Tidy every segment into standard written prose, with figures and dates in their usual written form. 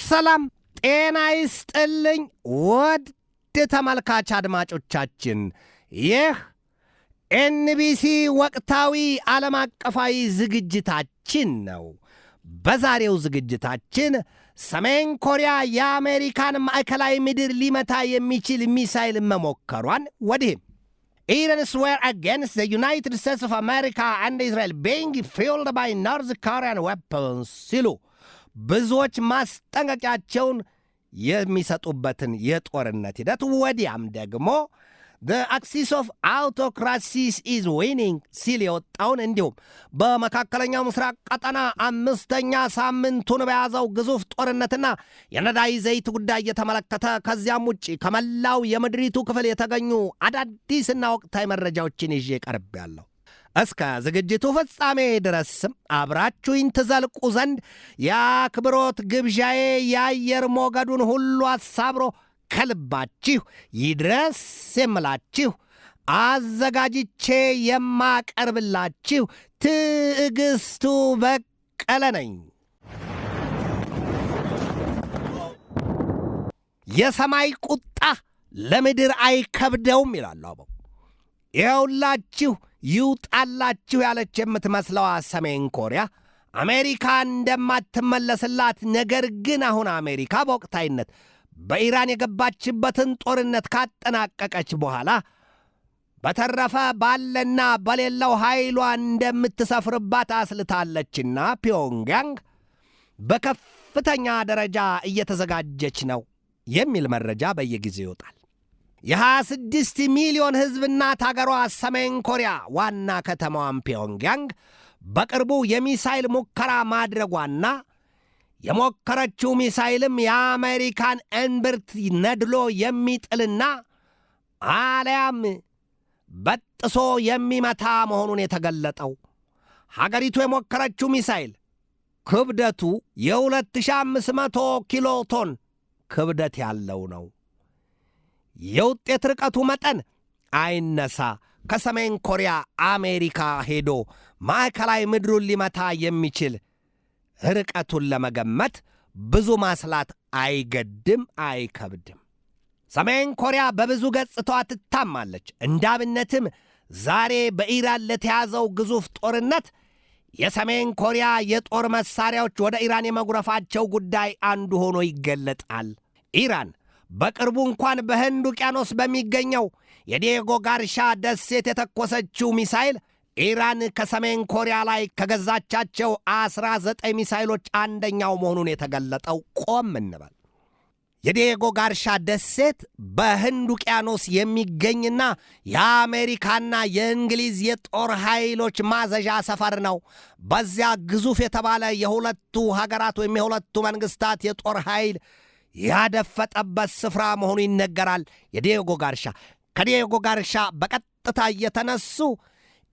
ሰላም ጤና ይስጥልኝ ወድ ተመልካች አድማጮቻችን ይህ ኤንቢሲ ወቅታዊ ዓለም አቀፋዊ ዝግጅታችን ነው። በዛሬው ዝግጅታችን ሰሜን ኮሪያ የአሜሪካን ማዕከላዊ ምድር ሊመታ የሚችል ሚሳኤል መሞከሯን ወዲህም Iran swear against the United States of America and Israel being fueled by North Korean weapons ሲሉ ብዙዎች ማስጠንቀቂያቸውን የሚሰጡበትን የጦርነት ሂደት ወዲያም ደግሞ The axis of autocracies is winning ሲል የወጣውን እንዲሁም በመካከለኛው ምስራቅ ቀጠና አምስተኛ ሳምንቱን በያዘው ግዙፍ ጦርነትና የነዳጅ ዘይት ጉዳይ የተመለከተ ከዚያም ውጪ ከመላው የምድሪቱ ክፍል የተገኙ አዳዲስና ወቅታዊ መረጃዎችን ይዤ ቀርቤያለሁ። እስከ ዝግጅቱ ፍጻሜ ድረስም አብራችሁኝ ትዘልቁ ዘንድ የአክብሮት ግብዣዬ የአየር ሞገዱን ሁሉ አሳብሮ ከልባችሁ ይድረስ የምላችሁ አዘጋጅቼ የማቀርብላችሁ ትዕግስቱ በቀለ ነኝ። የሰማይ ቁጣ ለምድር አይከብደውም ይላሉ አበው። ይኸውላችሁ ይውጣላችሁ ያለች የምትመስለዋ ሰሜን ኮሪያ አሜሪካ እንደማትመለስላት፣ ነገር ግን አሁን አሜሪካ በወቅታዊነት በኢራን የገባችበትን ጦርነት ካጠናቀቀች በኋላ በተረፈ ባለና በሌለው ኃይሏ እንደምትሰፍርባት አስልታለችና ፒዮንግያንግ በከፍተኛ ደረጃ እየተዘጋጀች ነው የሚል መረጃ በየጊዜው ይወጣል። የ26 ሚሊዮን ሕዝብ እናት አገሯ ሰሜን ኮሪያ ዋና ከተማዋን ፒዮንግያንግ በቅርቡ የሚሳይል ሙከራ ማድረጓና የሞከረችው ሚሳይልም የአሜሪካን እምብርት ነድሎ የሚጥልና አሊያም በጥሶ የሚመታ መሆኑን የተገለጠው ሀገሪቱ የሞከረችው ሚሳይል ክብደቱ የ2500 ኪሎ ቶን ክብደት ያለው ነው። የውጤት ርቀቱ መጠን አይነሳ ከሰሜን ኮሪያ አሜሪካ ሄዶ ማዕከላዊ ምድሩን ሊመታ የሚችል ርቀቱን ለመገመት ብዙ ማስላት አይገድም አይከብድም። ሰሜን ኮሪያ በብዙ ገጽታዋ ትታማለች። እንዳብነትም ዛሬ በኢራን ለተያዘው ግዙፍ ጦርነት የሰሜን ኮሪያ የጦር መሳሪያዎች ወደ ኢራን የመጉረፋቸው ጉዳይ አንዱ ሆኖ ይገለጣል። ኢራን በቅርቡ እንኳን በህንድ ውቅያኖስ በሚገኘው የዲየጎ ጋርሻ ደሴት የተኮሰችው ሚሳይል ኢራን ከሰሜን ኮሪያ ላይ ከገዛቻቸው 19 ሚሳይሎች አንደኛው መሆኑን የተገለጠው ቆም እንበል። የዲየጎ ጋርሻ ደሴት በህንድ ውቅያኖስ የሚገኝና የአሜሪካና የእንግሊዝ የጦር ኃይሎች ማዘዣ ሰፈር ነው። በዚያ ግዙፍ የተባለ የሁለቱ ሀገራት ወይም የሁለቱ መንግስታት የጦር ኃይል ያደፈጠበት ስፍራ መሆኑ ይነገራል። የዲየጎ ጋርሻ ከዲየጎ ጋርሻ በቀጥታ እየተነሱ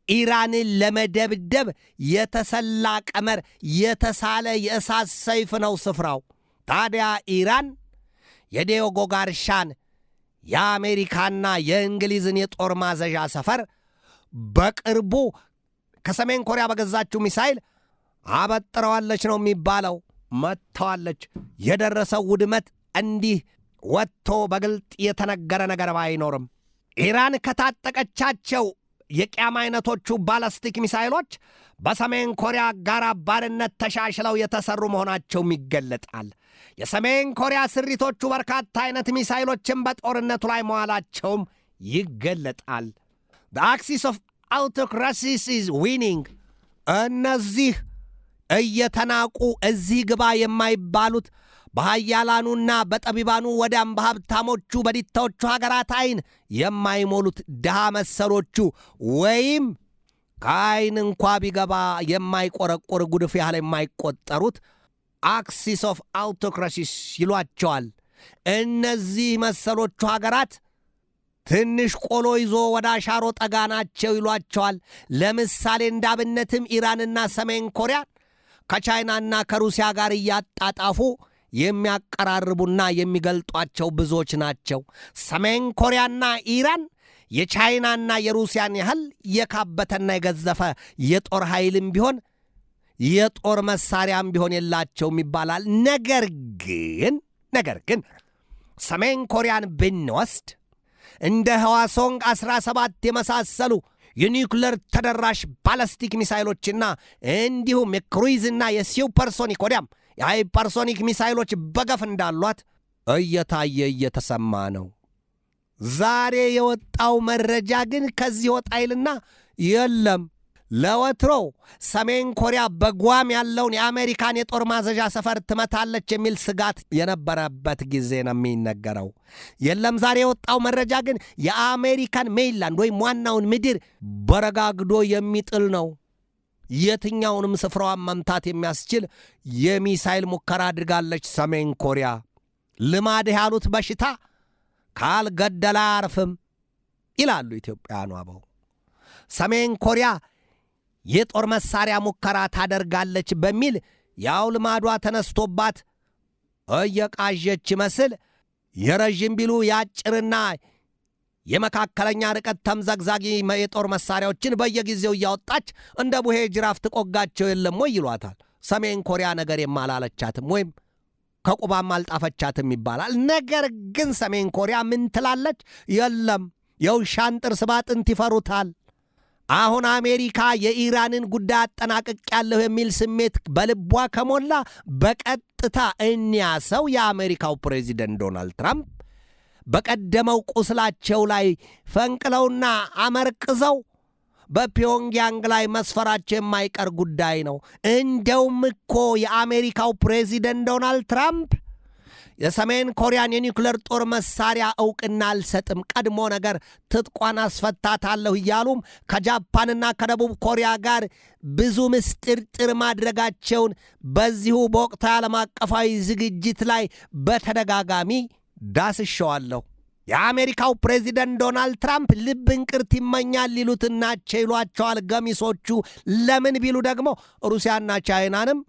ኢራንን ለመደብደብ የተሰላ ቀመር የተሳለ የእሳት ሰይፍ ነው ስፍራው። ታዲያ ኢራን የዲየጎ ጋርሻን የአሜሪካና የእንግሊዝን የጦር ማዘዣ ሰፈር በቅርቡ ከሰሜን ኮሪያ በገዛችው ሚሳይል አበጥረዋለች ነው የሚባለው። መጥተዋለች። የደረሰው ውድመት እንዲህ ወጥቶ በግልጥ የተነገረ ነገር ባይኖርም ኢራን ከታጠቀቻቸው የቂያም አይነቶቹ ባላስቲክ ሚሳይሎች በሰሜን ኮሪያ ጋር አባርነት ተሻሽለው የተሰሩ መሆናቸውም ይገለጣል። የሰሜን ኮሪያ ስሪቶቹ በርካታ አይነት ሚሳይሎችን በጦርነቱ ላይ መዋላቸውም ይገለጣል። The axis of autocracies is winning። እነዚህ እየተናቁ እዚህ ግባ የማይባሉት በኃያላኑና በጠቢባኑ ወዲያም በሀብታሞቹ በዲታዎቹ ሀገራት አይን የማይሞሉት ድሃ መሰሎቹ ወይም ከአይን እንኳ ቢገባ የማይቆረቆር ጉድፍ ያህል የማይቆጠሩት አክሲስ ኦፍ አውቶክራሲስ ይሏቸዋል። እነዚህ መሰሎቹ ሀገራት ትንሽ ቆሎ ይዞ ወደ አሻሮ ጠጋ ናቸው ይሏቸዋል። ለምሳሌ እንዳብነትም ኢራንና ሰሜን ኮሪያ ከቻይናና ከሩሲያ ጋር እያጣጣፉ የሚያቀራርቡና የሚገልጧቸው ብዙዎች ናቸው። ሰሜን ኮሪያና ኢራን የቻይናና የሩሲያን ያህል የካበተና የገዘፈ የጦር ኃይልም ቢሆን የጦር መሳሪያም ቢሆን የላቸውም ይባላል። ነገር ግን ሰሜን ኮሪያን ብንወስድ እንደ ህዋሶንግ 17 የመሳሰሉ የኒውክሌር ተደራሽ ባላስቲክ ሚሳይሎችና እንዲሁም የክሩይዝና የሱፐርሶኒክ ወዲያም የሃይፐርሶኒክ ሚሳይሎች በገፍ እንዳሏት እየታየ እየተሰማ ነው። ዛሬ የወጣው መረጃ ግን ከዚህ ወጣ ይልና የለም ለወትሮ ሰሜን ኮሪያ በጓም ያለውን የአሜሪካን የጦር ማዘዣ ሰፈር ትመታለች የሚል ስጋት የነበረበት ጊዜ ነው የሚነገረው። የለም ዛሬ የወጣው መረጃ ግን የአሜሪካን ሜይንላንድ ወይም ዋናውን ምድር በረጋግዶ የሚጥል ነው። የትኛውንም ስፍራዋን መምታት የሚያስችል የሚሳይል ሙከራ አድርጋለች ሰሜን ኮሪያ። ልማድ ያሉት በሽታ ካልገደለ አያርፍም ይላሉ ኢትዮጵያውያኑ አበው። ሰሜን ኮሪያ የጦር መሳሪያ ሙከራ ታደርጋለች በሚል ያው ልማዷ ተነስቶባት እየቃዠች መስል የረዥም ቢሉ ያጭርና የመካከለኛ ርቀት ተምዘግዛጊ የጦር መሳሪያዎችን በየጊዜው እያወጣች እንደ ቡሄ ጅራፍ ትቆጋቸው የለም ወይ ይሏታል። ሰሜን ኮሪያ ነገር የማላለቻትም ወይም ከቁባም አልጣፈቻትም ይባላል። ነገር ግን ሰሜን ኮሪያ ምን ትላለች? የለም የውሻን ጥርስ ባጥንት ይፈሩታል። አሁን አሜሪካ የኢራንን ጉዳይ አጠናቅቄያለሁ የሚል ስሜት በልቧ ከሞላ በቀጥታ እኒያ ሰው የአሜሪካው ፕሬዚደንት ዶናልድ ትራምፕ በቀደመው ቁስላቸው ላይ ፈንቅለውና አመርቅዘው በፒዮንግያንግ ላይ መስፈራቸው የማይቀር ጉዳይ ነው። እንደውም እኮ የአሜሪካው ፕሬዚደንት ዶናልድ ትራምፕ የሰሜን ኮሪያን የኒውክሌር ጦር መሳሪያ ዕውቅና አልሰጥም፣ ቀድሞ ነገር ትጥቋን አስፈታታለሁ እያሉም ከጃፓንና ከደቡብ ኮሪያ ጋር ብዙ ምስጢር ማድረጋቸውን በዚሁ በወቅታዊ ዓለም አቀፋዊ ዝግጅት ላይ በተደጋጋሚ ዳስሸዋለሁ። የአሜሪካው ፕሬዚደንት ዶናልድ ትራምፕ ልብ እንቅርት ይመኛል ይሉትናቸው ይሏቸዋል ገሚሶቹ። ለምን ቢሉ ደግሞ ሩሲያና ቻይናንም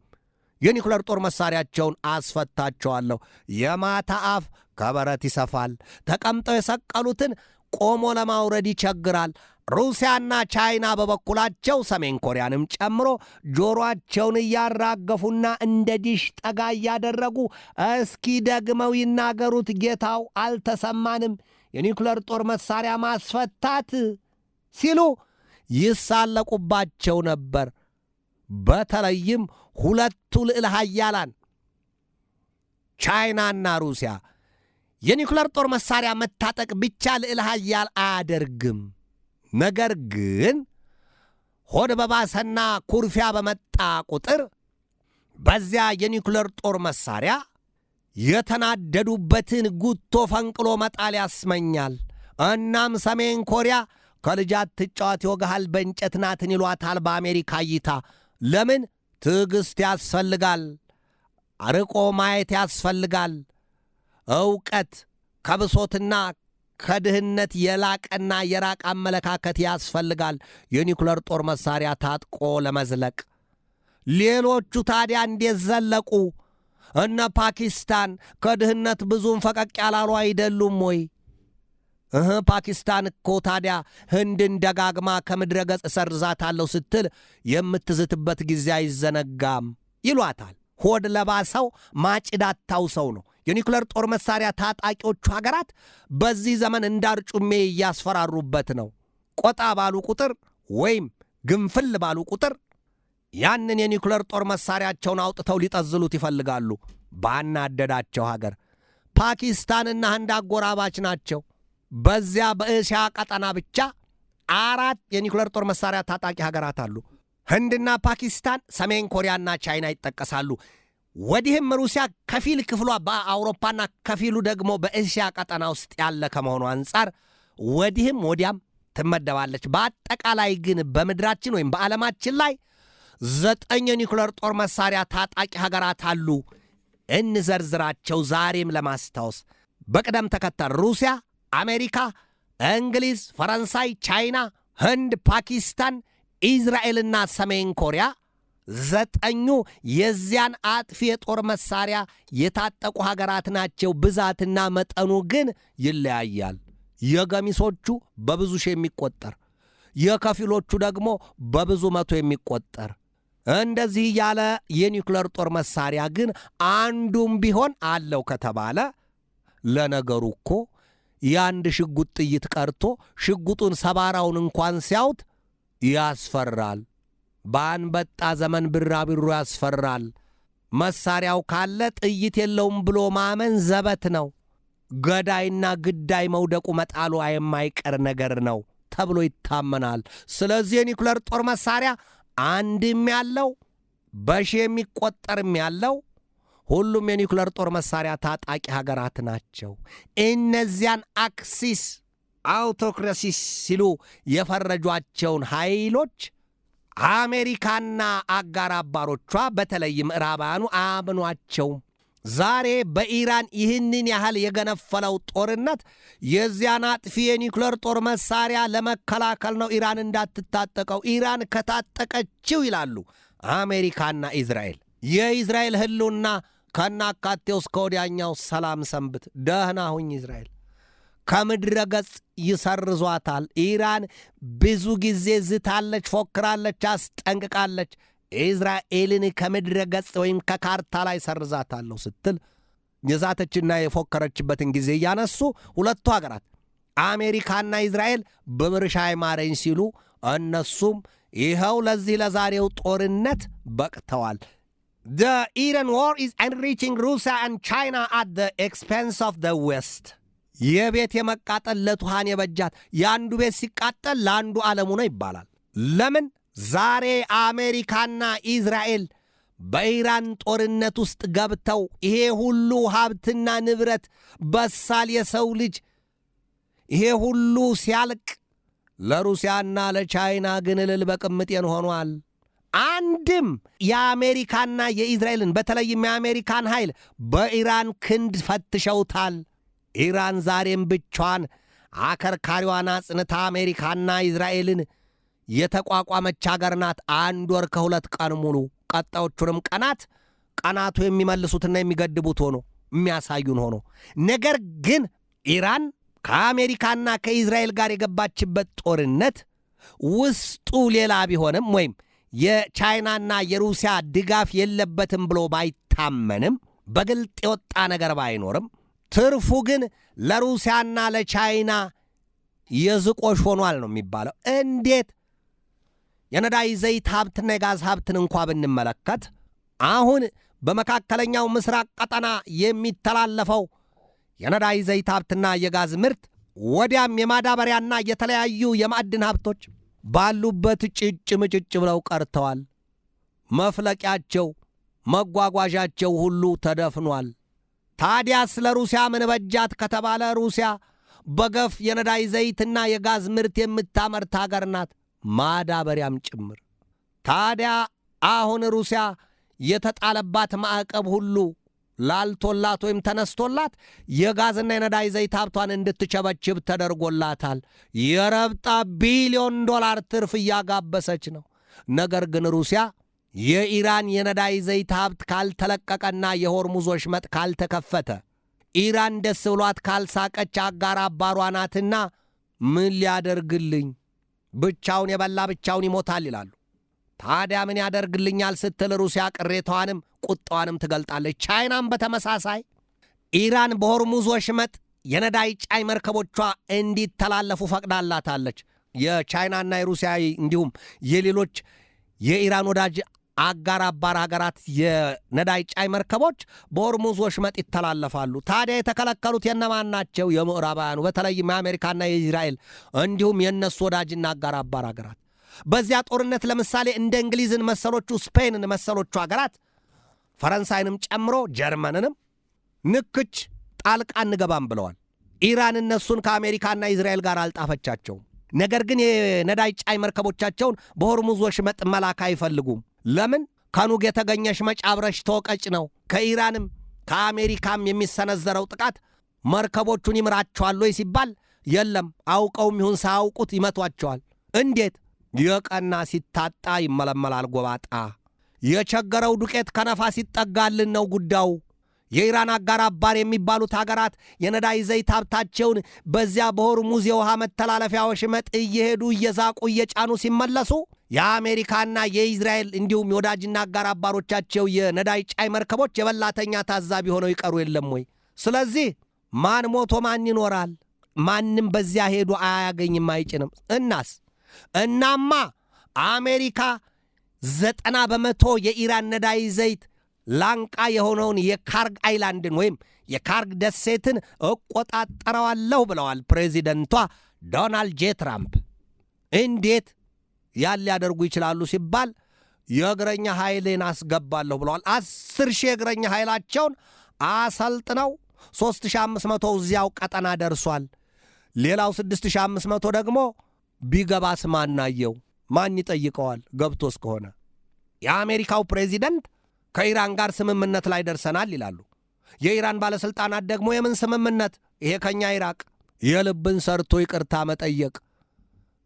የኒውክሌር ጦር መሳሪያቸውን አስፈታቸዋለሁ። የማታ አፍ ከበረት ይሰፋል። ተቀምጠው የሰቀሉትን ቆሞ ለማውረድ ይቸግራል። ሩሲያና ቻይና በበኩላቸው ሰሜን ኮሪያንም ጨምሮ ጆሮአቸውን እያራገፉና እንደ ዲሽ ጠጋ እያደረጉ እስኪ ደግመው ይናገሩት ጌታው አልተሰማንም፣ የኒውክሌር ጦር መሳሪያ ማስፈታት ሲሉ ይሳለቁባቸው ነበር። በተለይም ሁለቱ ልዕለ ኃያላን ቻይናና ሩሲያ የኒውክሌር ጦር መሳሪያ መታጠቅ ብቻ ልዕለ ኃያል አያደርግም። ነገር ግን ሆድ በባሰና ኩርፊያ በመጣ ቁጥር በዚያ የኒውክሌር ጦር መሳሪያ የተናደዱበትን ጉቶ ፈንቅሎ መጣል ያስመኛል። እናም ሰሜን ኮሪያ ከልጃት ትጫወት ይወጋሃል በእንጨት ናትን ይሏታል በአሜሪካ እይታ። ለምን? ትዕግሥት ያስፈልጋል፣ አርቆ ማየት ያስፈልጋል፣ ዕውቀት ከብሶትና ከድህነት የላቀና የራቅ አመለካከት ያስፈልጋል የኒውክሌር ጦር መሳሪያ ታጥቆ ለመዝለቅ። ሌሎቹ ታዲያ እንዴት ዘለቁ? እነ ፓኪስታን ከድህነት ብዙም ፈቀቅ ያላሉ አይደሉም ወይ? ፓኪስታን እኮ ታዲያ ህንድን ደጋግማ ከምድረ ገጽ ሰርዛታለሁ ስትል የምትዝትበት ጊዜ አይዘነጋም ይሏታል። ሆድ ለባሰው ማጭዳታው ሰው ነው። የኒውክሌር ጦር መሳሪያ ታጣቂዎቹ ሀገራት በዚህ ዘመን እንዳርጩሜ እያስፈራሩበት ነው። ቆጣ ባሉ ቁጥር ወይም ግንፍል ባሉ ቁጥር ያንን የኒውክሌር ጦር መሳሪያቸውን አውጥተው ሊጠዝሉት ይፈልጋሉ። ባናደዳቸው ሀገር ፓኪስታንና ህንድ አጎራባች ናቸው። በዚያ በእስያ ቀጠና ብቻ 4 የኒውክሌር ጦር መሳሪያ ታጣቂ ሀገራት አሉ። ህንድና ፓኪስታን፣ ሰሜን ኮሪያና ቻይና ይጠቀሳሉ። ወዲህም ሩሲያ ከፊል ክፍሏ በአውሮፓና ከፊሉ ደግሞ በእስያ ቀጠና ውስጥ ያለ ከመሆኑ አንጻር ወዲህም ወዲያም ትመደባለች። በአጠቃላይ ግን በምድራችን ወይም በዓለማችን ላይ 9 የኒውክሌር ጦር መሳሪያ ታጣቂ ሀገራት አሉ። እንዘርዝራቸው ዛሬም ለማስታወስ በቅደም ተከተል ሩሲያ፣ አሜሪካ፣ እንግሊዝ፣ ፈረንሳይ፣ ቻይና፣ ህንድ፣ ፓኪስታን፣ ኢዝራኤልና ሰሜን ኮሪያ 9ኙ የዚያን አጥፊ የጦር መሳሪያ የታጠቁ ሀገራት ናቸው። ብዛትና መጠኑ ግን ይለያያል። የገሚሶቹ በብዙ ሺህ የሚቆጠር፣ የከፊሎቹ ደግሞ በብዙ መቶ የሚቆጠር። እንደዚህ ያለ የኒውክሌር ጦር መሳሪያ ግን አንዱም ቢሆን አለው ከተባለ ለነገሩ እኮ ያንድ ሽጉጥ ጥይት ቀርቶ ሽጉጡን ሰባራውን እንኳን ሲያውት ያስፈራል። በአንበጣ ዘመን ብራብሮ ያስፈራል። መሳሪያው ካለ ጥይት የለውም ብሎ ማመን ዘበት ነው። ገዳይና ግዳይ መውደቁ መጣሉ የማይቀር ነገር ነው ተብሎ ይታመናል። ስለዚህ የኒውክሌር ጦር መሳሪያ አንድም ያለው በሺህ የሚቆጠርም ያለው ሁሉም የኒውክሌር ጦር መሳሪያ ታጣቂ ሀገራት ናቸው። እነዚያን አክሲስ አውቶክራሲስ ሲሉ የፈረጇቸውን ኃይሎች አሜሪካና አጋር አባሮቿ በተለይ ምዕራባውያኑ አያምኗቸውም። ዛሬ በኢራን ይህንን ያህል የገነፈለው ጦርነት የዚያን አጥፊ የኒውክሌር ጦር መሳሪያ ለመከላከል ነው፣ ኢራን እንዳትታጠቀው። ኢራን ከታጠቀችው ይላሉ አሜሪካና ኢዝራኤል፣ የኢዝራኤል ህልውና ከናካቴው እስከ ወዲያኛው ሰላም ሰንብት፣ ደህና ሁኝ ኢዝራኤል፣ ከምድረ ገጽ ይሰርዟታል። ኢራን ብዙ ጊዜ ዝታለች፣ ፎክራለች፣ አስጠንቅቃለች። ኢዝራኤልን ከምድረ ገጽ ወይም ከካርታ ላይ ሰርዛታለሁ ስትል የዛተችና የፎከረችበትን ጊዜ እያነሱ ሁለቱ ሀገራት አሜሪካና ኢዝራኤል በምርሻይ ማረኝ ሲሉ እነሱም ይኸው ለዚህ ለዛሬው ጦርነት በቅተዋል። The Iran war is enriching Russia and China at the expense of the West. የቤት የመቃጠል ለቱሃን የበጃት የአንዱ ቤት ሲቃጠል ለአንዱ ዓለሙ ነው ይባላል። ለምን ዛሬ አሜሪካና ኢዝራኤል በኢራን ጦርነት ውስጥ ገብተው ይሄ ሁሉ ሀብትና ንብረት በሳል የሰው ልጅ ይሄ ሁሉ ሲያልቅ ለሩሲያና ለቻይና ግን እልል በቅምጤን ሆኗል። አንድም የአሜሪካና የኢዝራኤልን በተለይም የአሜሪካን ኃይል በኢራን ክንድ ፈትሸውታል። ኢራን ዛሬም ብቻዋን አከርካሪዋን አጽንታ አሜሪካና ኢዝራኤልን የተቋቋመች አገር ናት። 1 ወር ከ2 ቀን ሙሉ ቀጣዮቹንም ቀናቱ የሚመልሱትና የሚገድቡት ሆኖ የሚያሳዩን ሆኖ ነገር ግን ኢራን ከአሜሪካና ከኢዝራኤል ጋር የገባችበት ጦርነት ውስጡ ሌላ ቢሆንም ወይም የቻይናና የሩሲያ ድጋፍ የለበትም ብሎ ባይታመንም በግልጥ የወጣ ነገር ባይኖርም ትርፉ ግን ለሩሲያና ለቻይና የዝቆሽ ሆኗል ነው የሚባለው። እንዴት? የነዳጅ ዘይት ሀብትና የጋዝ ሀብትን እንኳ ብንመለከት አሁን በመካከለኛው ምስራቅ ቀጠና የሚተላለፈው የነዳጅ ዘይት ሀብትና የጋዝ ምርት ወዲያም የማዳበሪያና የተለያዩ የማዕድን ሀብቶች ባሉበት ጭጭ ምጭጭ ብለው ቀርተዋል። መፍለቂያቸው መጓጓዣቸው ሁሉ ተደፍኗል። ታዲያ ስለ ሩሲያ ምን በጃት ከተባለ ሩሲያ በገፍ የነዳጅ ዘይትና የጋዝ ምርት የምታመርት ሀገር ናት፣ ማዳበሪያም ጭምር። ታዲያ አሁን ሩሲያ የተጣለባት ማዕቀብ ሁሉ ላልቶላት ወይም ተነስቶላት የጋዝና የነዳጅ ዘይት ሀብቷን እንድትቸበችብ ተደርጎላታል። የረብጣ ቢሊዮን ዶላር ትርፍ እያጋበሰች ነው። ነገር ግን ሩሲያ የኢራን የነዳጅ ዘይት ሀብት ካልተለቀቀና የሆርሙዝ ወሽመጥ ካልተከፈተ ኢራን ደስ ብሏት ካልሳቀች አጋር አባሯ ናትና ምን ሊያደርግልኝ፣ ብቻውን የበላ ብቻውን ይሞታል ይላሉ። ታዲያ ምን ያደርግልኛል ስትል ሩሲያ ቅሬታዋንም ቁጣዋንም ትገልጣለች። ቻይናም በተመሳሳይ ኢራን በሆርሙዝ ወሽመጥ የነዳጅ ጫኝ መርከቦቿ እንዲተላለፉ ፈቅዳላታለች። የቻይናና የሩሲያ እንዲሁም የሌሎች የኢራን ወዳጅ አጋር አባር ሀገራት የነዳጅ ጫኝ መርከቦች በሆርሙዝ ወሽመጥ ይተላለፋሉ። ታዲያ የተከለከሉት የነማን ናቸው? የምዕራባውያኑ በተለይም የአሜሪካና የእስራኤል እንዲሁም የነሱ ወዳጅና አጋር አባር ሀገራት። በዚያ ጦርነት ለምሳሌ እንደ እንግሊዝን መሰሎቹ ስፔንን መሰሎቹ ሀገራት ፈረንሳይንም ጨምሮ ጀርመንንም ንክች ጣልቃ እንገባም ብለዋል። ኢራን እነሱን ከአሜሪካና እስራኤል ጋር አልጣፈቻቸውም። ነገር ግን የነዳጅ ጫኝ መርከቦቻቸውን በሆርሙዝ ወሽመጥ መላክ አይፈልጉም። ለምን? ከኑግ የተገኘሽ መጫብረሽ ተወቀጭ ነው። ከኢራንም ከአሜሪካም የሚሰነዘረው ጥቃት መርከቦቹን ይምራቸዋል ወይ ሲባል የለም፣ አውቀውም ይሁን ሳያውቁት ይመቷቸዋል። እንዴት? የቀና ሲታጣ ይመለመላል ጎባጣ። የቸገረው ዱቄት ከነፋስ ይጠጋልን ነው ጉዳዩ። የኢራን አጋር አባር የሚባሉት ሀገራት የነዳጅ ዘይት ሀብታቸውን በዚያ በሆርሙዝ የውሃ መተላለፊያ ወሽመጥ እየሄዱ እየዛቁ እየጫኑ ሲመለሱ የአሜሪካና የኢዝራኤል እንዲሁም የወዳጅና አጋር አባሮቻቸው የነዳጅ ጫይ መርከቦች የበላተኛ ታዛቢ ሆነው ይቀሩ የለም ወይ? ስለዚህ ማን ሞቶ ማን ይኖራል? ማንም በዚያ ሄዱ አያገኝም፣ አይጭንም። እናማ አሜሪካ 90% የኢራን ነዳጅ ዘይት ላንቃ የሆነውን የካርግ አይላንድን ወይም የካርግ ደሴትን እቆጣጠረዋለሁ ብለዋል ፕሬዚደንቷ ዶናልድ ጄ ትራምፕ። እንዴት ያን ሊያደርጉ ይችላሉ ሲባል የእግረኛ ኃይልን አስገባለሁ ብለዋል። 10,000 የእግረኛ ኃይላቸውን አሰልጥነው 3,500 እዚያው ቀጠና ደርሷል። ሌላው 6,500 ደግሞ ቢገባስ ማናየው? ማን ይጠይቀዋል? ገብቶ እስከሆነ የአሜሪካው ፕሬዚደንት ከኢራን ጋር ስምምነት ላይ ደርሰናል ይላሉ። የኢራን ባለሥልጣናት ደግሞ የምን ስምምነት? ይሄ ከኛ ይራቅ፣ የልብን ሰርቶ ይቅርታ መጠየቅ።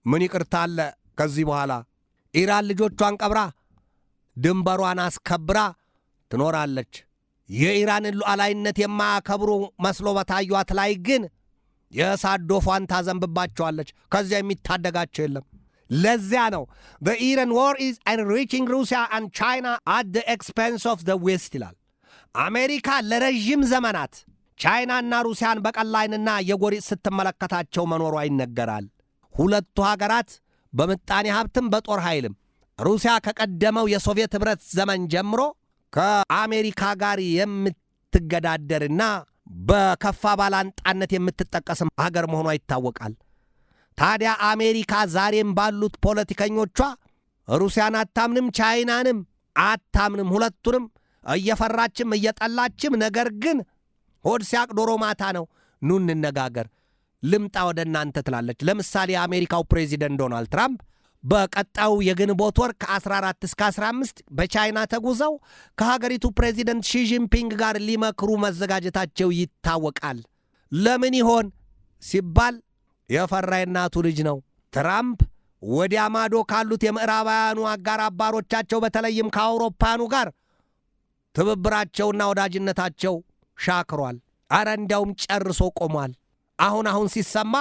ምን ይቅርታ አለ ከዚህ በኋላ? ኢራን ልጆቿን ቀብራ ድንበሯን አስከብራ ትኖራለች። የኢራንን ሉዓላዊነት የማያከብሩ መስሎ በታዩት ላይ ግን የእሳት ዶፏን ታዘንብባቸዋለች። ከዚያ የሚታደጋቸው የለም። ለዚያ ነው the Iran war is enriching Russia and China at the expense of the West ይላል። አሜሪካ ለረዥም ዘመናት ቻይናና ሩሲያን በቀላይንና የጎሪጥ ስትመለከታቸው መኖሯ ይነገራል። ሁለቱ ሀገራት በምጣኔ ሀብትም በጦር ኃይልም ሩሲያ ከቀደመው የሶቪየት ኅብረት ዘመን ጀምሮ ከአሜሪካ ጋር የምትገዳደርና በከፋ ባላንጣነት የምትጠቀስም ሀገር መሆኗ ይታወቃል። ታዲያ አሜሪካ ዛሬም ባሉት ፖለቲከኞቿ ሩሲያን አታምንም፣ ቻይናንም አታምንም። ሁለቱንም እየፈራችም እየጠላችም፣ ነገር ግን ሆድ ሲያቅ ዶሮ ማታ ነው። ኑ እንነጋገር፣ ልምጣ ወደ እናንተ ትላለች። ለምሳሌ የአሜሪካው ፕሬዚደንት ዶናልድ ትራምፕ በቀጣዩ የግንቦት ወር ከ14 እስከ 15 በቻይና ተጉዘው ከሀገሪቱ ፕሬዚደንት ሺጂንፒንግ ጋር ሊመክሩ መዘጋጀታቸው ይታወቃል። ለምን ይሆን ሲባል የፈራ የናቱ ልጅ ነው። ትራምፕ ወዲያ ማዶ ካሉት የምዕራባውያኑ አጋር አባሮቻቸው በተለይም ከአውሮፓውያኑ ጋር ትብብራቸውና ወዳጅነታቸው ሻክሯል። አረ እንዲያውም ጨርሶ ቆሟል። አሁን ሲሰማ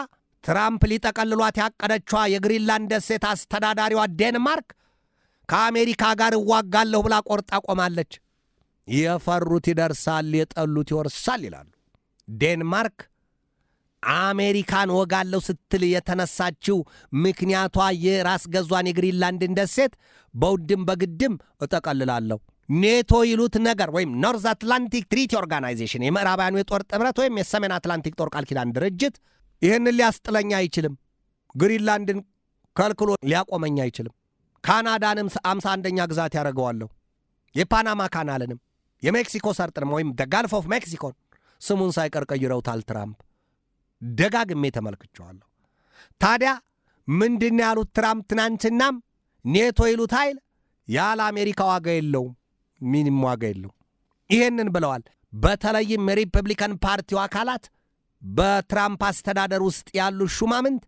ትራምፕ ሊጠቀልሏት ያቀደችዋ የግሪንላንድ ደሴት አስተዳዳሪዋ ዴንማርክ ከአሜሪካ ጋር እዋጋለሁ ብላ ቆርጣ ቆማለች። የፈሩት ይደርሳል፣ የጠሉት ይወርሳል ይላሉ። ዴንማርክ አሜሪካን ወጋለሁ ስትል የተነሳችው ምክንያቷ የራስ ገዟን የግሪንላንድን ደሴት በውድም በግድም እጠቀልላለሁ ኔቶ ይሉት ነገር ወይም ኖርዝ አትላንቲክ ትሪቲ ኦርጋናይዜሽን የምዕራባውያኑ የጦር ጥምረት ወይም የሰሜን አትላንቲክ ጦር ቃል ኪዳን ድርጅት ይህንን ሊያስጥለኝ አይችልም። ግሪንላንድን ከልክሎ ሊያቆመኝ አይችልም። ካናዳንም 51ኛ ግዛት ያደርገዋለሁ። የፓናማ ካናልንም የሜክሲኮ ሰርጥንም ወይም ጋልፍ ኦፍ ሜክሲኮን ስሙን ሳይቀር ቀይረውታል ትራምፕ። ደጋግሜ ተመልክቼዋለሁ። ታዲያ ምንድን ያሉት ትራምፕ ትናንትናም ኔቶ ይሉት ኃይል ያለ አሜሪካ ዋጋ የለውም፣ ምንም ዋጋ የለውም። ይሄንን ብለዋል። በተለይም የሪፐብሊካን ፓርቲው አካላት በትራምፕ አስተዳደር ውስጥ ያሉ ሹማምንት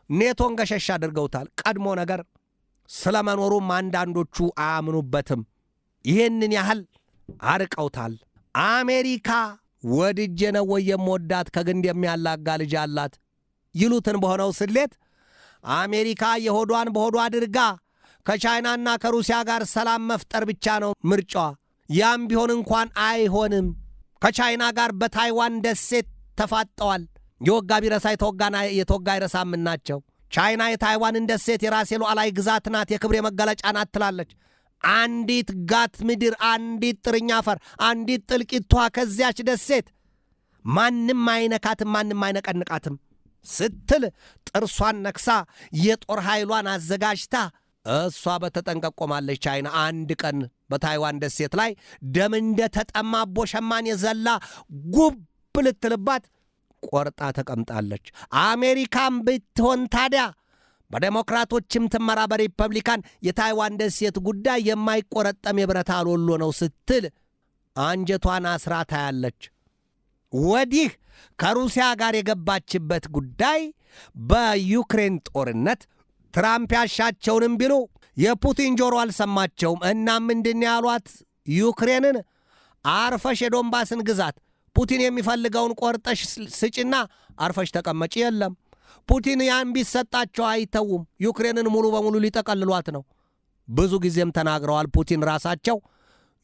ኔቶን ገሸሽ አድርገውታል። ቀድሞ ነገር ስለመኖሩም አንዳንዶቹ አያምኑበትም። ይሄንን ያህል አርቀውታል። አሜሪካ ወድጄ ነው ወይ የምወዳት ከግንድ የሚያላጋ ልጅ አላት ይሉትን በሆነው ስሌት አሜሪካ የሆዷን በሆዷ አድርጋ ከቻይናና ከሩሲያ ጋር ሰላም መፍጠር ብቻ ነው ምርጫዋ። ያም ቢሆን እንኳን አይሆንም። ከቻይና ጋር በታይዋን ደሴት ተፋጠዋል። የወጋ ቢረሳ የተወጋ አይረሳም ናቸው። ቻይና የታይዋንን ደሴት የራሴ ሉዓላዊ ግዛት ናት፣ የክብሬ መገለጫ ናት ትላለች። አንዲት ጋት ምድር፣ አንዲት ጥርኛ አፈር፣ አንዲት ጥልቂቷ ከዚያች ደሴት ማንም አይነካትም፣ ማንም አይነቀንቃትም ስትል ጥርሷን ነክሳ የጦር ኃይሏን አዘጋጅታ እሷ በተጠንቀቅ ቆማለች። ቻይና አንድ ቀን በታይዋን ደሴት ላይ ደም እንደተጠማቦ ሸማኔ ዘላ ጉብ ልትልባት ቆርጣ ተቀምጣለች። አሜሪካም ብትሆን ታዲያ በዴሞክራቶችም ትመራ በሪፐብሊካን የታይዋን ደሴት ጉዳይ የማይቆረጠም የብረት አሎሎ ነው ስትል አንጀቷን አስራ ታያለች። ወዲህ ከሩሲያ ጋር የገባችበት ጉዳይ በዩክሬን ጦርነት ትራምፕ ያሻቸውንም ቢሉ የፑቲን ጆሮ አልሰማቸውም። እናም ምንድን ያሏት ዩክሬንን አርፈሽ የዶንባስን ግዛት ፑቲን የሚፈልገውን ቆርጠሽ ስጭና አርፈሽ ተቀመጪ። የለም ፑቲን ያን ቢሰጣቸው አይተውም። ዩክሬንን ሙሉ በሙሉ ሊጠቀልሏት ነው። ብዙ ጊዜም ተናግረዋል ፑቲን ራሳቸው።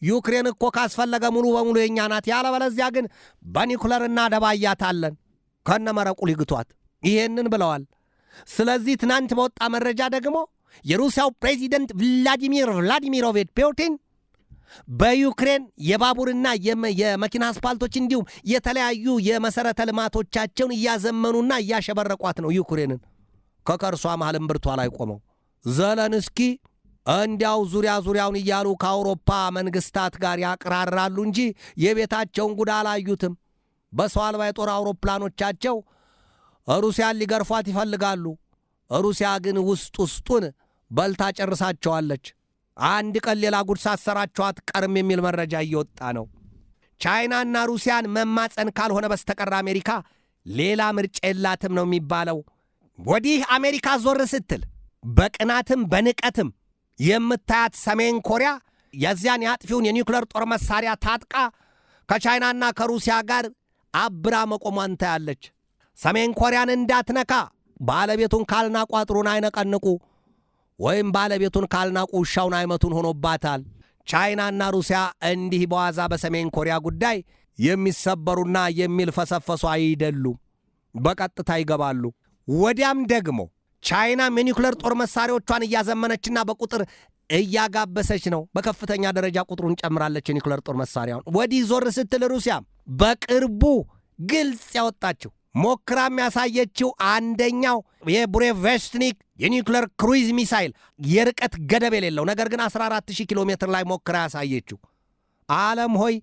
ዩክሬን እኮ ካስፈለገ ሙሉ በሙሉ የኛ ናት፣ ያለበለዚያ ግን በኒኩለር እናደባያታለን፣ ከነመረቁ ሊግቷት። ይሄንን ብለዋል። ስለዚህ ትናንት በወጣ መረጃ ደግሞ የሩሲያው ፕሬዚደንት ቭላዲሚሮቪች ፑቲን በዩክሬን የባቡርና የመኪና አስፓልቶች እንዲሁም የተለያዩ የመሰረተ ልማቶቻቸውን እያዘመኑና እያሸበረቋት ነው ዩክሬንን። ከከርሷ መሃል እምብርቷ ላይ ቆመው ዘለንስኪ እንዲያው ዙሪያውን እያሉ ከአውሮፓ መንግስታት ጋር ያቀራራሉ እንጂ የቤታቸውን ጉዳ አላዩትም። በሰው አልባ የጦር አውሮፕላኖቻቸው ሩሲያን ሊገርፏት ይፈልጋሉ። ሩሲያ ግን ውስጡን በልታ ጨርሳቸዋለች። አንድ ቀን ሌላ ጉድ ሳሰራቸው አትቀርም የሚል መረጃ እየወጣ ነው። ቻይናና ሩሲያን መማፀን ካልሆነ በስተቀር አሜሪካ ሌላ ምርጫ የላትም ነው የሚባለው። ወዲህ አሜሪካ ዞር ስትል በቅናትም በንቀትም የምታያት ሰሜን ኮሪያ የዚያን ያጥፊውን የኒውክሌር ጦር መሳሪያ ታጥቃ ከቻይናና ከሩሲያ ጋር አብራ መቆሟን ታያለች። ሰሜን ኮሪያን እንዳትነካ ባለቤቱን ካልናቁ አጥሩን አይነቀንቁ ወይም ባለቤቱን ካልናቁ ውሻውን አይመቱን ሆኖባታል። ቻይናና ሩሲያ እንዲህ በዋዛ በሰሜን ኮሪያ ጉዳይ የሚሰበሩና የሚልፈሰፈሱ አይደሉም። በቀጥታ ይገባሉ። ወዲያም ደግሞ ቻይናም የኒውክሌር ጦር መሳሪያዎቿን እያዘመነችና በቁጥር እያጋበሰች ነው። በከፍተኛ ደረጃ ቁጥሩን ጨምራለች የኒውክሌር ጦር መሳሪያውን። ወዲህ ዞር ስትል ሩሲያም በቅርቡ ግልጽ ያወጣችው ሞክራም ያሳየችው አንደኛው የቡሬቬስትኒክ የኒውክሌር ክሩይዝ ሚሳይል የርቀት ገደብ የሌለው ነገር ግን 14000 ኪሎ ሜትር ላይ ሞክራ ያሳየችው። ዓለም ሆይ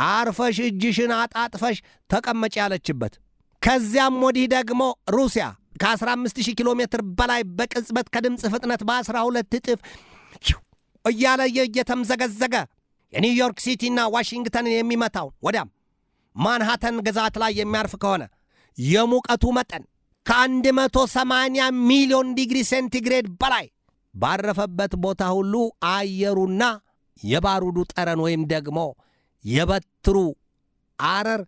አርፈሽ እጅሽን አጣጥፈሽ ተቀመጭ ያለችበት። ከዚያም ወዲህ ደግሞ ሩሲያ ከ15000 ኪሎ ሜትር በላይ በቅጽበት ከድምፅ ፍጥነት በ12 እጥፍ እያለ እየተምዘገዘገ የኒውዮርክ ሲቲና ዋሽንግተንን የሚመታው ወዲያም ማንሃተን ግዛት ላይ የሚያርፍ ከሆነ የሙቀቱ መጠን ከ180 ሚሊዮን ዲግሪ ሴንቲግሬድ በላይ ባረፈበት ቦታ ሁሉ አየሩና የባሩዱ ጠረን ወይም ደግሞ የበትሩ አረር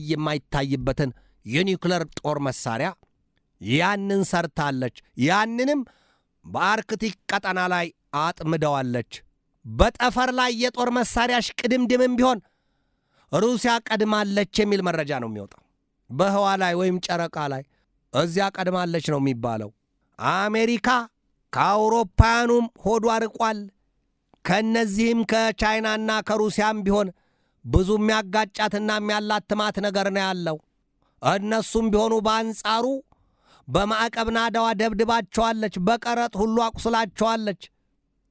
የማይታይበትን የኒውክሌር ጦር መሳሪያ ያንን ሰርታለች። ያንንም በአርክቲክ ቀጠና ላይ አጥምደዋለች። በጠፈር ላይ የጦር መሳሪያ ሽቅድምድምም ቢሆን ሩሲያ ቀድማለች የሚል መረጃ ነው የሚወጣው። በህዋ ላይ ወይም ጨረቃ ላይ እዚያ ቀድማለች ነው የሚባለው። አሜሪካ ከአውሮፓውያኑም ሆዷ ርቋል። ከነዚህም ከቻይናና ከሩሲያም ቢሆን ብዙ የሚያጋጫትና የሚያላትማት ነገር ነው ያለው። እነሱም ቢሆኑ በአንጻሩ በማዕቀብ ናዳዋ ደብድባቸዋለች፣ በቀረጥ ሁሉ አቁስላቸዋለች።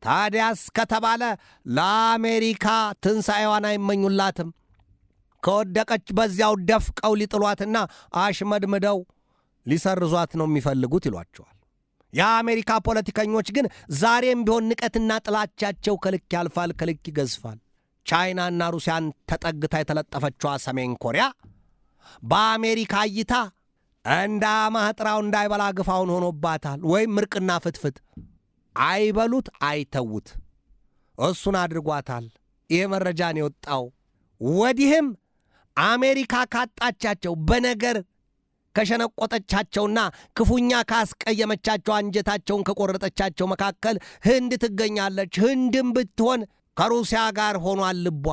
ታዲያስ ከተባለ ለአሜሪካ ትንሣኤዋን አይመኙላትም። ከወደቀች በዚያው ደፍቀው ሊጥሏትና አሽመድምደው ሊሰርዟት ነው የሚፈልጉት ይሏቸዋል። የአሜሪካ ፖለቲከኞች ግን ዛሬም ቢሆን ንቀትና ጥላቻቸው ከልክ ያልፋል፣ ከልክ ይገዝፋል። ቻይናና ሩሲያን ተጠግታ የተለጠፈችዋ ሰሜን ኮሪያ በአሜሪካ እይታ እንደ ማህጥራው እንዳይበላ ግፋውን ሆኖባታል። ወይም ምርቅና ፍትፍት አይበሉት አይተውት እሱን አድርጓታል። ይህ መረጃን የወጣው ወዲህም አሜሪካ ካጣቻቸው በነገር ከሸነቆጠቻቸውና ክፉኛ ካስቀየመቻቸው አንጀታቸውን ከቆረጠቻቸው መካከል ህንድ ትገኛለች። ህንድም ብትሆን ከሩሲያ ጋር ሆኗል ልቧ።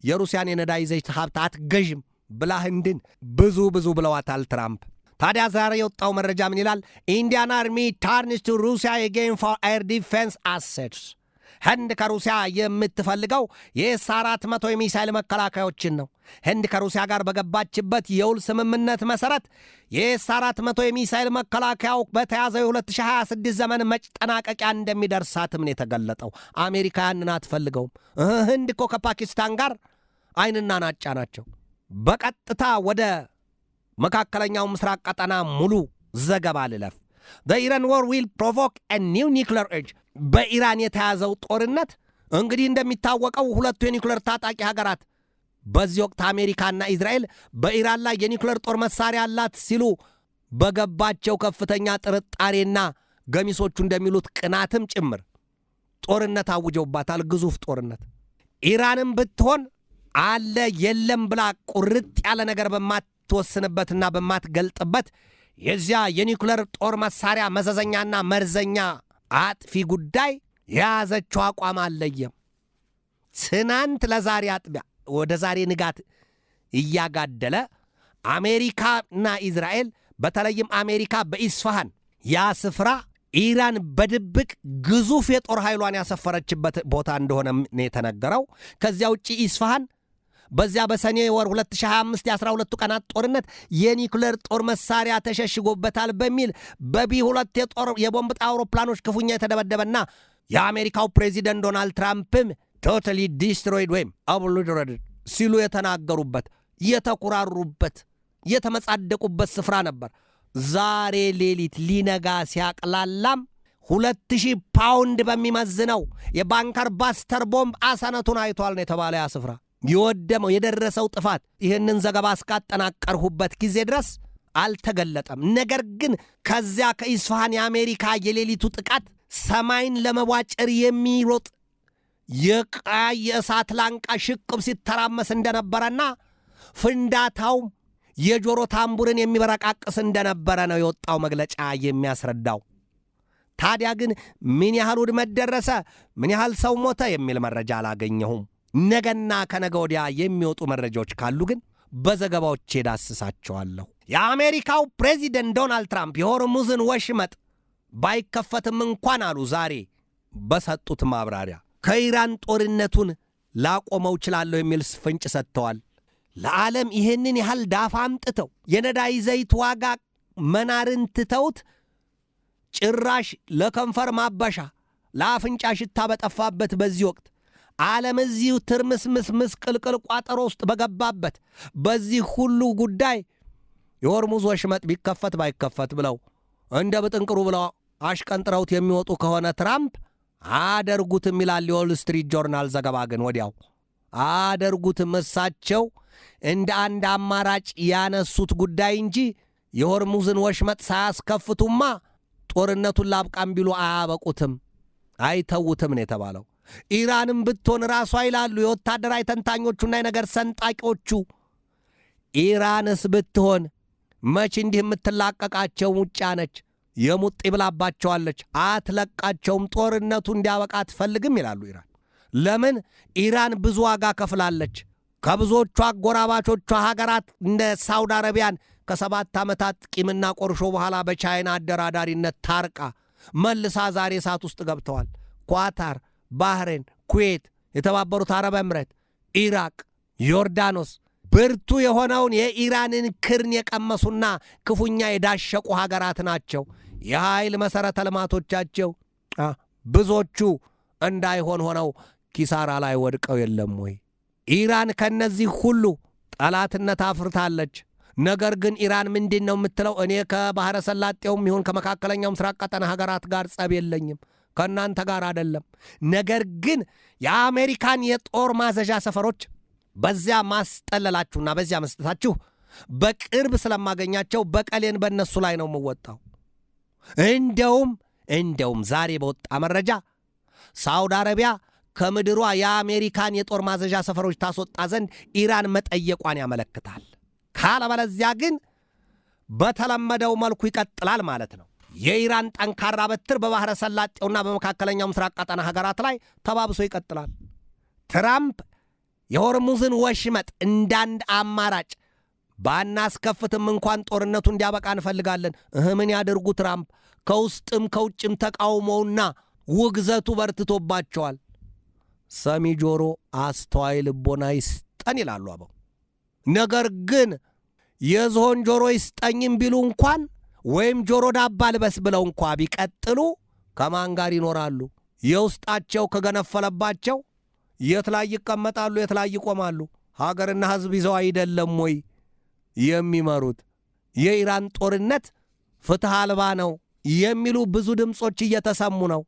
የሩሲያን የነዳጅ ዘይት ሀብት አትገዥም ብላ ህንድን ብዙ ብለዋታል ትራምፕ። ታዲያ ዛሬ የወጣው መረጃ ምን ይላል? ኢንዲያን አርሚ ተርንስ ቱ ሩሲያ አጌን ፎር ኤር ዲፌንስ አሴትስ። ህንድ ከሩሲያ የምትፈልገው የኤስ-400 የሚሳይል መከላከያዎችን ነው። ህንድ ከሩሲያ ጋር በገባችበት የውል ስምምነት መሰረት የኤስ-400 የሚሳይል መከላከያው በተያዘው የ2026 ዘመን መጠናቀቂያ እንደሚደርሳትም ነው የተገለጠው። አሜሪካ ያንን አትፈልገውም። ህንድ እኮ ከፓኪስታን ጋር አይንና ናጫ ናቸው። በቀጥታ ወደ መካከለኛው ምስራቅ ቀጠና ሙሉ ዘገባ ልለፍ። The Iran war will provoke a new nuclear age. በኢራን የተያዘው ጦርነት እንግዲህ እንደሚታወቀው ሁለቱ የኒውክሌር ታጣቂ ሀገራት በዚህ ወቅት አሜሪካና እስራኤል በኢራን ላይ የኒውክሌር ጦር መሳሪያ አላት ሲሉ በገባቸው ከፍተኛ ጥርጣሬና ገሚሶቹ እንደሚሉት ቅናትም ጭምር ጦርነት አውጀውባታል። ግዙፍ ጦርነት። ኢራንም ብትሆን አለ የለም ብላ ቁርጥ ያለ ነገር በማትወስንበትና በማትገልጥበት የዚያ የኒውክሌር ጦር መሳሪያ መዘዘኛና መርዘኛ አጥፊ ጉዳይ የያዘችው አቋም አለየም። ትናንት ለዛሬ አጥቢያ ወደ ዛሬ ንጋት እያጋደለ አሜሪካና ኢዝራኤል በተለይም አሜሪካ በኢስፋሃን ያ ስፍራ ኢራን በድብቅ ግዙፍ የጦር ኃይሏን ያሰፈረችበት ቦታ እንደሆነ ነው የተነገረው። ከዚያ ውጪ ኢስፋሃን በዚያ በሰኔ ወር 2025 የ12 ቀናት ጦርነት የኒውክሌር ጦር መሳሪያ ተሸሽጎበታል በሚል በቢ2 የቦምብ ጣይ አውሮፕላኖች ክፉኛ የተደበደበና የአሜሪካው ፕሬዚደንት ዶናልድ ትራምፕም ቶታሊ ዲስትሮይድ ወይም obliterated ሲሉ የተናገሩበት የተኩራሩበት የተመጻደቁበት ስፍራ ነበር። ዛሬ ሌሊት ሊነጋ ሲያቅላላም 2000 ፓውንድ በሚመዝነው የባንከር ባስተር ቦምብ አሰነቱን አይቷል ነው የተባለ ያ ስፍራ የወደመው የደረሰው ጥፋት ይህንን ዘገባ እስካጠናቀርሁበት ጊዜ ድረስ አልተገለጠም። ነገር ግን ከዚያ ከኢስፋሃን የአሜሪካ የሌሊቱ ጥቃት ሰማይን ለመቧጨር የሚሮጥ የቀይ የእሳት ላንቃ ሽቅብ ሲተራመስ እንደነበረና ፍንዳታው የጆሮ ታምቡርን የሚበረቃቅስ እንደነበረ ነው የወጣው መግለጫ የሚያስረዳው። ታዲያ ግን ምን ያህል ውድመት ደረሰ፣ ምን ያህል ሰው ሞተ የሚል መረጃ አላገኘሁም። ነገና ከነገ ወዲያ የሚወጡ መረጃዎች ካሉ ግን በዘገባዎች ዳስሳቸዋለሁ። የአሜሪካው ፕሬዚደንት ዶናልድ ትራምፕ የሆርሙዝን ወሽመጥ ባይከፈትም እንኳን አሉ ዛሬ በሰጡት ማብራሪያ ከኢራን ጦርነቱን ላቆመው ይችላል የሚል ፍንጭ ሰጥተዋል። ለዓለም ይህንን ያህል ዳፋ አምጥተው የነዳይ ዘይት ዋጋ መናርን ትተውት ጭራሽ ለከንፈር ማበሻ ለአፍንጫ ሽታ በጠፋበት በዚህ ወቅት ዓለም እዚሁ ትርምስምስ ምስቅልቅል ቋጠሮ ውስጥ በገባበት በዚህ ሁሉ ጉዳይ የሆርሙዝ ወሽመጥ ቢከፈት ባይከፈት ብለው እንደ ብጥንቅሩ ብለው አሽቀንጥረውት የሚወጡ ከሆነ ትራምፕ አደርጉትም ይላል የዎል ስትሪት ጆርናል ዘገባ። ግን ወዲያው አደርጉትም እሳቸው እንደ አንድ አማራጭ ያነሱት ጉዳይ እንጂ የሆርሙዝን ወሽመጥ ሳያስከፍቱማ ጦርነቱን ላብቃም ቢሉ አያበቁትም አይተውትም ነው የተባለው። ኢራንም ብትሆን ራሷ ይላሉ የወታደራዊ ተንታኞቹና የነገር ሰንጣቂዎቹ ኢራንስ ብትሆን መች እንዲህ የምትላቀቃቸው ሙጫ ነች፣ የሙጥ ይብላባቸዋለች፣ አትለቃቸውም፣ ጦርነቱ እንዲያበቃ አትፈልግም ይላሉ ኢራን። ለምን? ኢራን ብዙ ዋጋ ከፍላለች። ከብዙዎቹ አጎራባቾቿ ሀገራት እንደ ሳውዲ አረቢያን ከ7 ዓመታት ቂምና ቆርሾ በኋላ በቻይና አደራዳሪነት ታርቃ መልሳ ዛሬ እሳት ውስጥ ገብተዋል። ኳታር፣ ባህሬን፣ ኩዌት፣ የተባበሩት አረብ ኤምሬት፣ ኢራቅ፣ ዮርዳኖስ ብርቱ የሆነውን የኢራንን ክርን የቀመሱና ክፉኛ የዳሸቁ ሀገራት ናቸው። የኃይል መሠረተ ልማቶቻቸው ብዙዎቹ እንዳይሆን ሆነው ኪሳራ ላይ ወድቀው የለም ወይ? ኢራን ከነዚህ ሁሉ ጠላትነት አፍርታለች። ነገር ግን ኢራን ምንድን ነው የምትለው? እኔ ከባህረ ሰላጤውም ይሁን ከመካከለኛው ምስራቅ ቀጠና ሀገራት ጋር ጸብ የለኝም፣ ከእናንተ ጋር አይደለም። ነገር ግን የአሜሪካን የጦር ማዘዣ ሰፈሮች በዚያ ማስጠለላችሁና በዚያ መስጠታችሁ በቅርብ ስለማገኛቸው በቀሌን በእነሱ ላይ ነው የምወጣው። እንደውም ዛሬ በወጣ መረጃ ሳውዲ አረቢያ ከምድሯ የአሜሪካን የጦር ማዘዣ ሰፈሮች ታስወጣ ዘንድ ኢራን መጠየቋን ያመለክታል። ካለበለዚያ ግን በተለመደው መልኩ ይቀጥላል ማለት ነው። የኢራን ጠንካራ በትር በባህረ ሰላጤውና በመካከለኛው ምስራቅ ቀጠና ሀገራት ላይ ተባብሶ ይቀጥላል። ትራምፕ የሆርሙዝን ወሽመጥ እንዳንድ አማራጭ ባናስከፍትም እንኳን ጦርነቱ እንዲያበቃ እንፈልጋለን። ምን ያደርጉ ትራምፕ? ከውስጥም ከውጭም ተቃውሞውና ውግዘቱ በርትቶባቸዋል። ሰሚ ጆሮ አስተዋይ ልቦና ይስጠን ይላሉ አበው። ነገር ግን የዝሆን ጆሮ ይስጠኝም ቢሉ እንኳን ወይም ጆሮ ዳባ ልበስ ብለው እንኳ ቢቀጥሉ ከማን ጋር ይኖራሉ? የውስጣቸው ከገነፈለባቸው የት ላይ ይቀመጣሉ? የት ላይ ይቆማሉ? ሀገርና ሕዝብ ይዘው አይደለም ወይ የሚመሩት? የኢራን ጦርነት ፍትሕ አልባ ነው የሚሉ ብዙ ድምጾች እየተሰሙ ነው።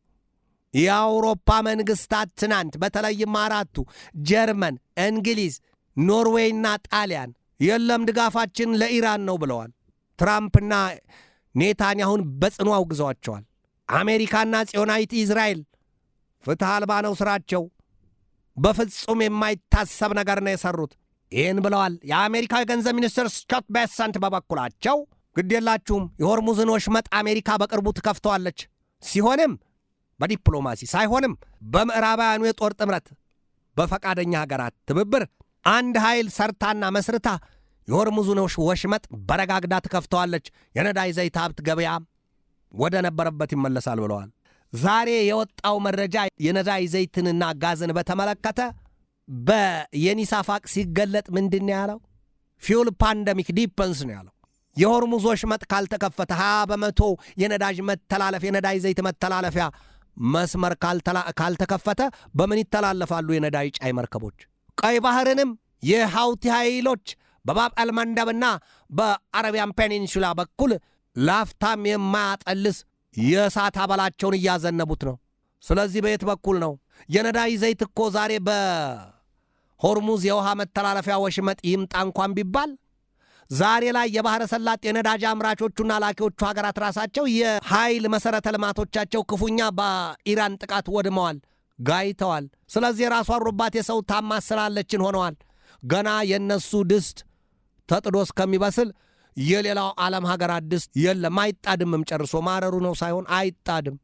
የአውሮፓ መንግስታት ትናንት በተለይም 4ቱ ጀርመን፣ እንግሊዝ፣ ኖርዌይና ጣሊያን የለም ድጋፋችን ለኢራን ነው ብለዋል። ትራምፕና ኔታንያሁን በጽኑ አውግዘዋቸዋል። አሜሪካና ጽዮናዊት እስራኤል ፍትሕ አልባ ነው ስራቸው፣ በፍጹም የማይታሰብ ነገር ነው የሰሩት። ይህን ብለዋል። የአሜሪካ የገንዘብ ሚኒስትር ስኮት ቤሰንት በበኩላቸው ግዴላችሁም የሆርሙዝን ወሽመጥ አሜሪካ በቅርቡ ትከፍተዋለች፣ ሲሆንም በዲፕሎማሲ ሳይሆንም በምዕራባውያኑ የጦር ጥምረት በፈቃደኛ ሀገራት ትብብር አንድ ኃይል ሰርታና መስርታ የሆርሙዝን ወሽመጥ በረጋግዳ ትከፍተዋለች፣ የነዳጅ ዘይት ሀብት ገበያ ወደ ነበረበት ይመለሳል ብለዋል። ዛሬ የወጣው መረጃ የነዳጅ ዘይትንና ጋዝን በተመለከተ በየኒሳፋቅ ሲገለጥ ምንድን ያለው? ፊውል ፓንደሚክ ዲፐንስ ነው ያለው። የሆርሙዝ ወሽመጥ ካልተከፈተ 20 በመቶ የነዳጅ ዘይት መተላለፊያ መስመር ካልተከፈተ በምን ይተላለፋሉ የነዳጅ ጫይ መርከቦች? ቀይ ባህርንም የሐውቲ ኃይሎች በባብ አልመንደብና በአረቢያን ፔኒንሱላ በኩል ላፍታም የማያጠልስ የእሳት አበላቸውን እያዘነቡት ነው። ስለዚህ በየት በኩል ነው? የነዳጅ ዘይት እኮ ዛሬ በሆርሙዝ የውሃ መተላለፊያ ወሽመጥ ይምጣ እንኳን ቢባል ዛሬ ላይ የባህረ ሰላጤ የነዳጅ አምራቾቹና ላኪዎቹ ሀገራት ራሳቸው የኃይል መሠረተ ልማቶቻቸው ክፉኛ በኢራን ጥቃት ወድመዋል፣ ጋይተዋል። ስለዚህ የራሷ ሩባት የሰው ታማስላለችን ሆነዋል። ገና የነሱ ድስት ተጥዶ እስከሚበስል የሌላው ዓለም ሀገራት ድስት የለም፣ አይጣድምም። ጨርሶ ማረሩ ነው ሳይሆን አይጣድም።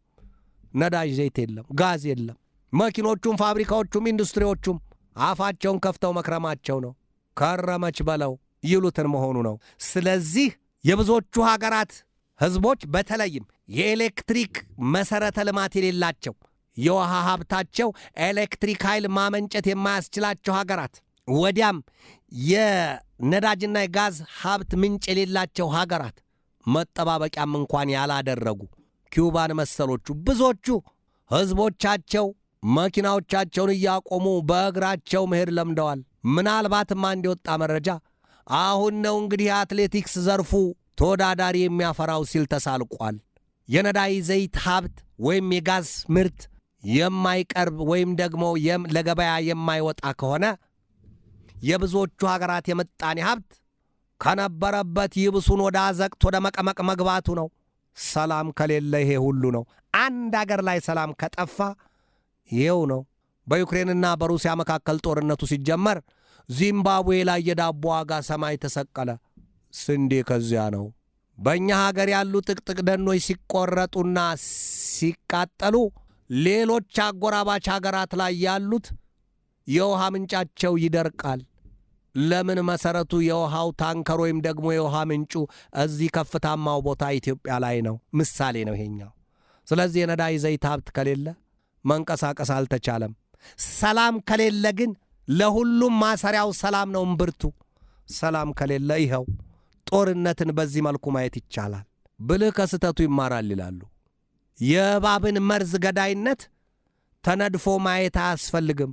ነዳጅ ዘይት የለም፣ ጋዝ የለም። መኪኖቹም ፋብሪካዎቹም ኢንዱስትሪዎቹም አፋቸውን ከፍተው መክረማቸው ነው። ከረመች በለው ይሉትን መሆኑ ነው። ስለዚህ የብዙዎቹ ሀገራት ህዝቦች በተለይም የኤሌክትሪክ መሠረተ ልማት የሌላቸው የውሃ ሀብታቸው ኤሌክትሪክ ኃይል ማመንጨት የማያስችላቸው ሀገራት ወዲያም የነዳጅና የጋዝ ሀብት ምንጭ የሌላቸው ሀገራት መጠባበቂያም እንኳን ያላደረጉ ኪውባን መሰሎቹ ብዙዎቹ ህዝቦቻቸው መኪናዎቻቸውን እያቆሙ በእግራቸው መሄድ ለምደዋል። ምናልባትም አንድ የወጣ መረጃ አሁን ነው እንግዲህ የአትሌቲክስ ዘርፉ ተወዳዳሪ የሚያፈራው ሲል ተሳልቋል። የነዳጅ ዘይት ሀብት ወይም የጋዝ ምርት የማይቀርብ ወይም ደግሞ ለገበያ የማይወጣ ከሆነ የብዙዎቹ ሀገራት የምጣኔ ሀብት ከነበረበት ይብሱን ወደ አዘቅት ወደ መቀመቅ መግባቱ ነው። ሰላም ከሌለ ይሄ ሁሉ ነው። አንድ አገር ላይ ሰላም ከጠፋ ይሄው ነው። በዩክሬንና በሩሲያ መካከል ጦርነቱ ሲጀመር ዚምባብዌ ላይ የዳቦ ዋጋ ሰማይ ተሰቀለ። ስንዴ ከዚያ ነው። በእኛ ሀገር ያሉ ጥቅጥቅ ደኖች ሲቆረጡና ሲቃጠሉ ሌሎች አጎራባች ሀገራት ላይ ያሉት የውሃ ምንጫቸው ይደርቃል። ለምን? መሰረቱ የውሃው ታንከር ወይም ደግሞ የውሃ ምንጩ እዚህ ከፍታማው ቦታ ኢትዮጵያ ላይ ነው። ምሳሌ ነው ይሄኛው። ስለዚህ የነዳጅ ዘይት ሀብት ከሌለ መንቀሳቀስ አልተቻለም። ሰላም ከሌለ ግን ለሁሉም ማሰሪያው ሰላም ነው እምብርቱ። ሰላም ከሌለ ይኸው ጦርነትን በዚህ መልኩ ማየት ይቻላል። ብልህ ከስተቱ ይማራል ይላሉ። የእባብን መርዝ ገዳይነት ተነድፎ ማየት አያስፈልግም።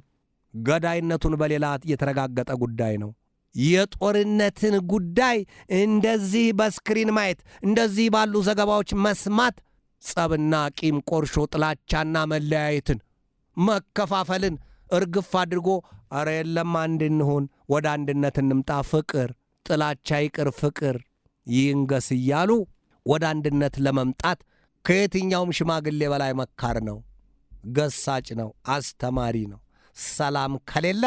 ገዳይነቱን በሌላ የተረጋገጠ ጉዳይ ነው። የጦርነትን ጉዳይ እንደዚህ በስክሪን ማየት፣ እንደዚህ ባሉ ዘገባዎች መስማት ጸብና ቂም፣ ቆርሾ፣ ጥላቻና መለያየትን፣ መከፋፈልን እርግፍ አድርጎ አረ የለም አንድ እንሁን፣ ወደ አንድነት እንምጣ፣ ፍቅር፣ ጥላቻ ይቅር፣ ፍቅር ይንገስ እያሉ ወደ አንድነት ለመምጣት ከየትኛውም ሽማግሌ በላይ መካር ነው፣ ገሳጭ ነው፣ አስተማሪ ነው። ሰላም ከሌለ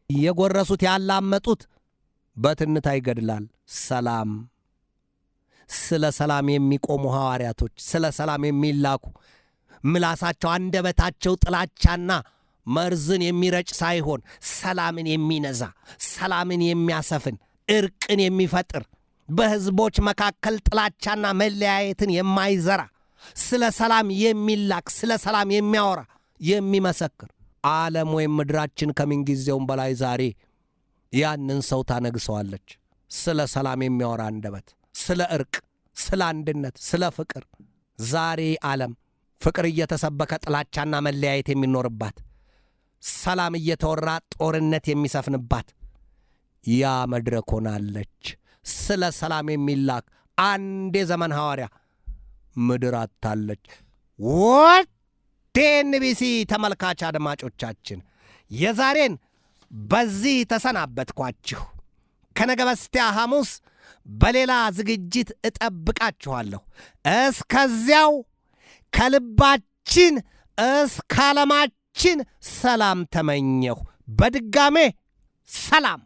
የጎረሱት ያላመጡት በትንታ ይገድላል። ሰላም፣ ስለ ሰላም የሚቆሙ ሐዋርያቶች፣ ስለ ሰላም የሚላኩ ምላሳቸው አንደበታቸው ጥላቻና መርዝን የሚረጭ ሳይሆን ሰላምን የሚነዛ፣ ሰላምን የሚያሰፍን፣ እርቅን የሚፈጥር፣ በሕዝቦች መካከል ጥላቻና መለያየትን የማይዘራ፣ ስለ ሰላም የሚላክ፣ ስለ ሰላም የሚያወራ፣ የሚመሰክር ዓለም ወይም ምድራችን ከምንጊዜውም በላይ ዛሬ ያንን ሰው ታነግሰዋለች። ስለ ሰላም የሚያወራ አንደበት፣ ስለ እርቅ፣ ስለ አንድነት፣ ስለ ፍቅር። ዛሬ ዓለም ፍቅር እየተሰበከ ጥላቻና መለያየት የሚኖርባት፣ ሰላም እየተወራ ጦርነት የሚሰፍንባት ያ መድረክ ሆናለች። ስለ ሰላም የሚላክ አንድ የዘመን ሐዋርያ ምድር አታለች። ቲኤንቢሲ ተመልካች አድማጮቻችን የዛሬን በዚህ ተሰናበትኳችሁ። ከነገ በስቲያ ሐሙስ በሌላ ዝግጅት እጠብቃችኋለሁ። እስከዚያው ከልባችን እስከ ዓለማችን ለዓለማችን ሰላም ተመኘሁ። በድጋሜ ሰላም።